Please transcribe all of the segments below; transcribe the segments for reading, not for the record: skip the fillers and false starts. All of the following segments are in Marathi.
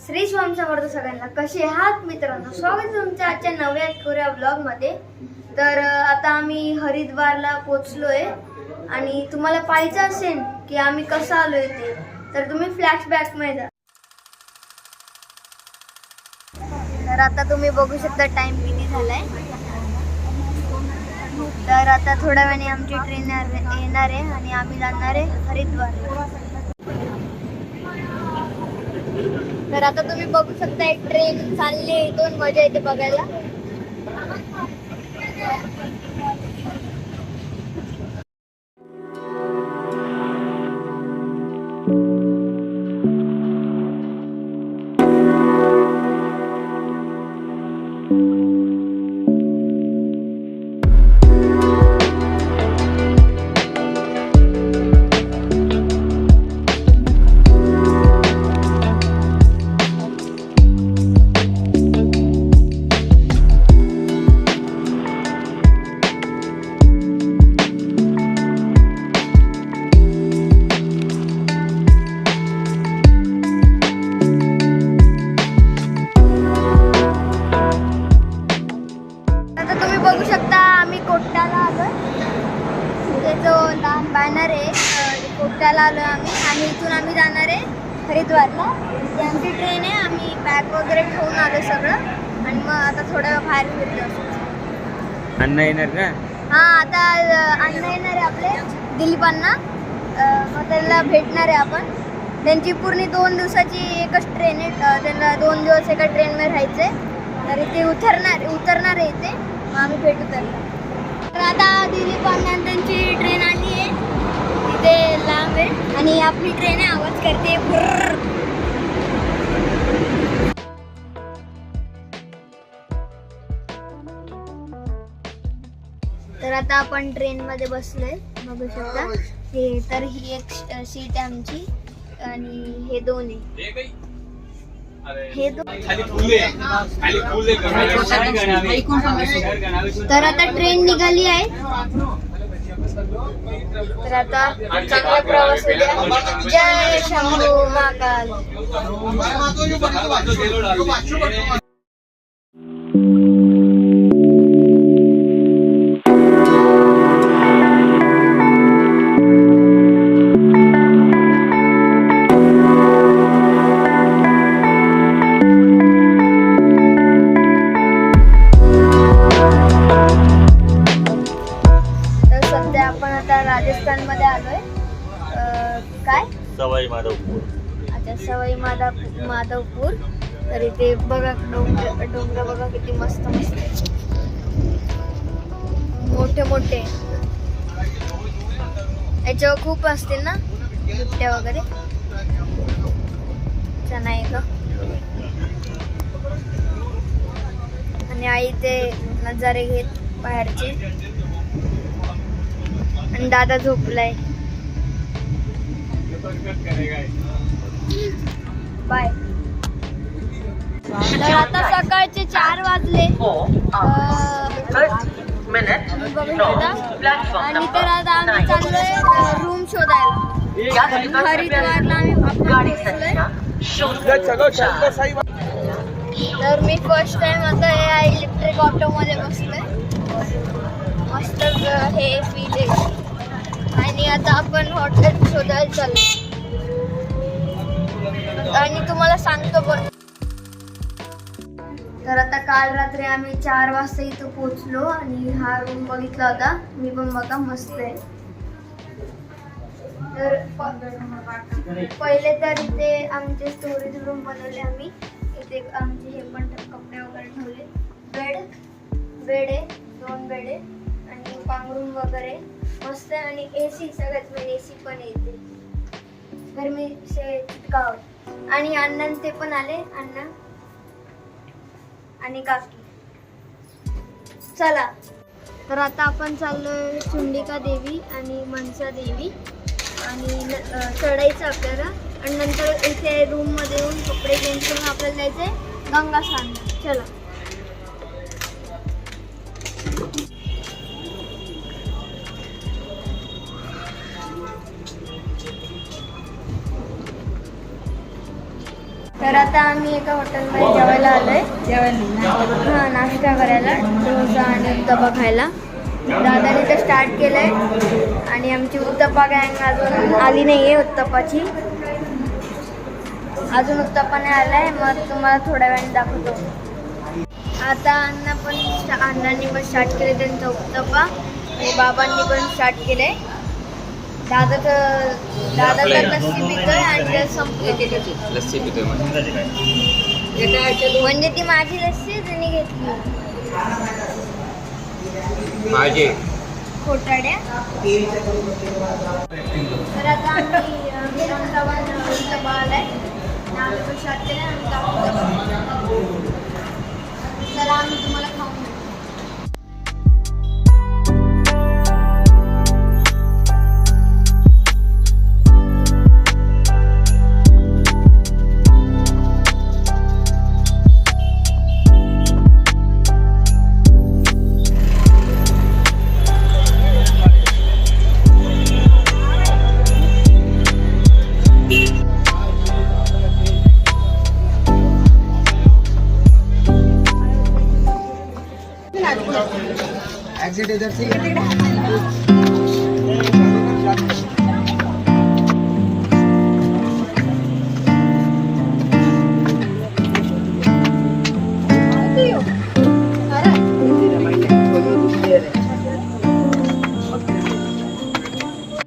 श्री स्वामी समर्थ सगळ्यांना. कसे आहात मित्रांनो? स्वागत आहे तुमच्या आजच्या नव्या कोऱ्या ब्लॉग मध्ये. तर आता आम्ही हरिद्वारला पोहोचलोय आणि तुम्हाला पाहायचं असेल की आम्ही कसं आलोय ते, तर तुम्ही फ्लॅशबॅक मध्ये जा. तर आता तुम्ही बघू शकता टाइम किती झालाय. तर आता थोड्या वेळाने आमची ट्रेन येणार आहे आणि आम्ही जाणार आहे हरिद्वार. तर आता तुम्ही बघू शकता एक ट्रेन चालली आहे, इथून मजा येते बघायला. बघू शकता आम्ही कोट्याला आलोय. तिथे जो लहान बॅनर आहे कोट्याला आलोय आम्ही आणि इथून आम्ही जाणार आहे हरिद्वारला. ती आमची ट्रेन आहे. आम्ही बॅग वगैरे ठेवून आलो सगळं आणि मग आता थोड्या वेळ बाहेर फिरलो असं. अण्णा येणार का? हा, आता अण्णा येणार आहे आपले दिलीपांना. मग त्यांना भेटणार आहे आपण. त्यांची पूर्ण 2 दिवसाची एकच ट्रेन आहे. त्यांना 2 दिवस एका ट्रेनमध्ये राहायचं आहे. तर इथे उतरणार आहे इथे. आम्ही भेटू त्यांना. तर आता दिलीप त्यांची ट्रेन आली आहे. तिथे लांब आहे आणि आपली ट्रेन आहे, आवाज करते. तर आता आपण ट्रेन मध्ये बसलोय बघू शकता. हे तर ही एक सीट आहे आमची आणि हे 2 आहे. तर आता ट्रेन निघाली आहे. तर आता चांगला प्रवास होऊया. जय शंभू महाकाल. आपण आता राजस्थान मध्ये आलोय. काय सवाई माधवपूर. अच्छा, सवाई माधवपूर. तर इथे बघा डोंगर बघा किती मस्त मस्त मोठे मोठे. याच्यावर खूप असतील ना बिबट्या वगैरे. छान आहे का. आणि आई ते नजारे घेत बाहेरचे. आणि दादा झोपलाय. बाय. तर आता सकाळचे 4 वाजले. आणि तर आता आम्ही चाललोय रूम शोधायला. हरिद्वारला आम्ही पोहोचलोय. तर मी फर्स्ट टाइम आता या इलेक्ट्रिक ऑटो मध्ये बसलोय. मस्त हे फील आहे. आणि आता आपण हॉटेल शोधायला चाललो आणि तुम्हाला सांगतो पण. तर आता काल रात्री आम्ही 4 वाजता इथं पोहोचलो आणि हा रूम बघितला होता मी पण. बघा मस्त आहे. तर पहिले तर इथे आमचे स्टोरेज रूम बनवले आम्ही. इथे आमचे हे पण कपडे वगैरे ठेवले. बेड आहे, 2 बेड आहे आणि पांघरूण वगैरे मस्त आहे. आणि AC सगळ्यात मेन AC पण येते. गरमी से चिटकावत. आणि अण्णा ते पण आले, अण्णा आणि काकी. चला. तर आता आपण चाललोय चुंडिका देवी आणि मनसा देवी आणि चढायचं आपल्याला. आणि नंतर इथे रूम मध्ये येऊन कपडे चेंज करून आपल्याला जायचंय गंगा स्नान. चला. तर आता आम्ही एका हॉटेलमध्ये जेवायला आलोय. हां, नाश्ता करायला, डोसा आणि उत्तप्पा खायला. दादाने तर स्टार्ट केलंय आणि आमची उत्तप्पा गँग अजून आली नाही आहे. उत्तप्पाची अजून उत्तप्पा नाही आलाय. मग तुम्हाला थोड्या वेळाने दाखवतो. आता अण्णांनी पण स्टार्ट केले त्यांचा उत्तप्पा आणि बाबांनी पण स्टार्ट केलंय. दादा तर लस्सी पितोय आणि संपली लस्सी पितोय म्हणजे ती माझी लस्सी त्यांनी घेतली. माझे खोटाड्या. तर आता आम्ही उत्तप्पा आलाय. आम्ही पण स्टार्ट केलं आणि तर आम्ही तुम्हाला खाऊन एग्जिट इधर से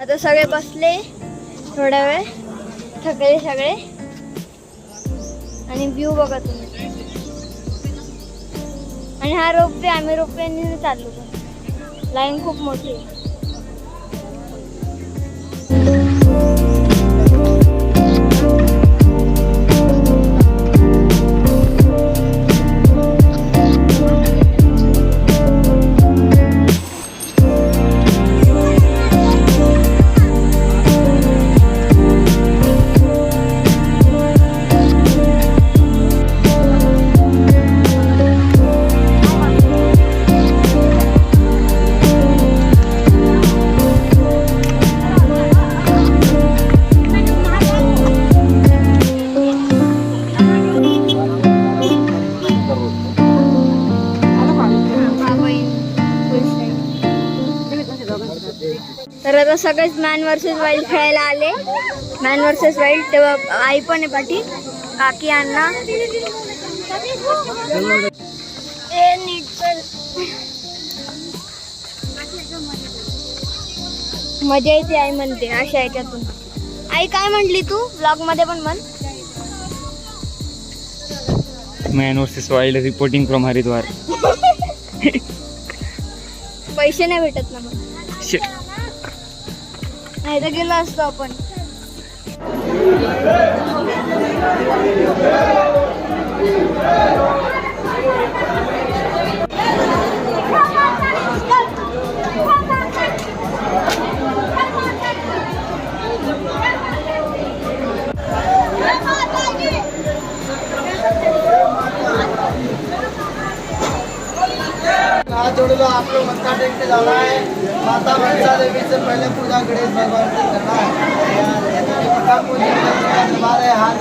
आता सगळे बसले थोडा वेळ, थकले सगळे. आणि व्ह्यू बघा तुम्ही. आणि हा रोपवे, आम्ही रोपवेने चाललो. लाईन खूप मोठी आहे. तर आता सगळेच मॅन वर्सेस वाईल्ड खेळायला आले. Man versus wild. तेव्हा आई पण आहे पाठी, काकी, अण्णा. नीट चल. मजा येते आई म्हणते अशा याच्यातून. आई काय म्हटली तू व्लॉग मध्ये पण म्हण. Man versus wild reporting from Haridwar. पैसे नाही भेटत ना मग. नाही तर गेलो असतो आपण. हाथ जोड़ लो आप लोग. मत्था टेक के जाना है. माता मनसा देवी से पहले पूजा गणेश भगवान से करना है. हमारे हाथ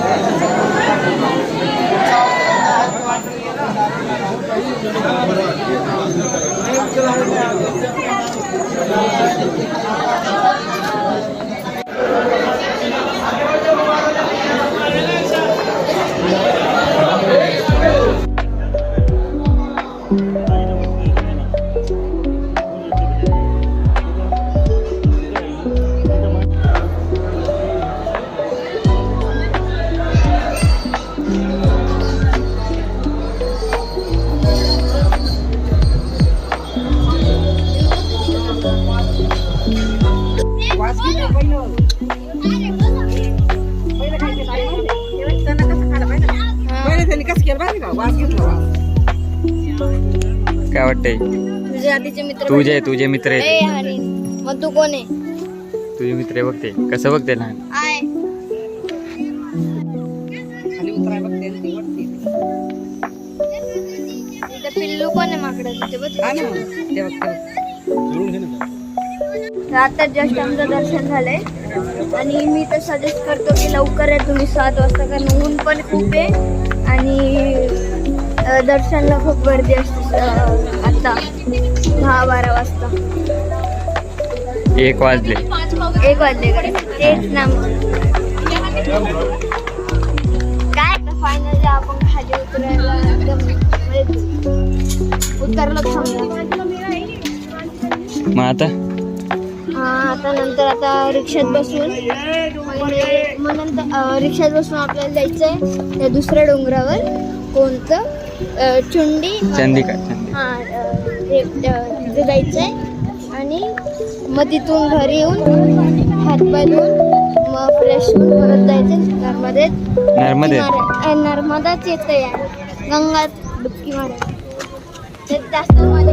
काय वाटतंय? तुझे आधीचे मित्र. तुझे मित्र आहेत. ए हरी, मग तू कोण आहे? तुझे मित्र आहे बघते कसं बघते लहान. आहे. इथं पिल्लू कोण आहे माकडं? तिथे बघ. तर आता जस्ट आमचं दर्शन झालंय आणि मी तर सजेस्ट करतो की लवकर आहे तुम्ही 7 वाजता, कारण ऊन पण खूप आहे आणि दर्शनला खूप गर्दी असते आता 10-12 वाजता. 1 वाजले. 1 वाजले कडे तेच ना. काय फायनली आपण खाली उतरायला एकदम उतरलो समजा. मग आता आता नंतर आता रिक्षात बसून मग नंतर रिक्षात बसून आपल्याला जायचंय त्या दुसऱ्या डोंगरावर, कोणतं चुंडी चंदिका. हां तिथे जायचंय आणि मग तिथून घरी येऊन हातपाय धुवून मग फ्रेश होऊन परत जायचं नर्मदेत. नर्मदाच येतं यार, गंगा डुबकी मारायची. ते जास्त मला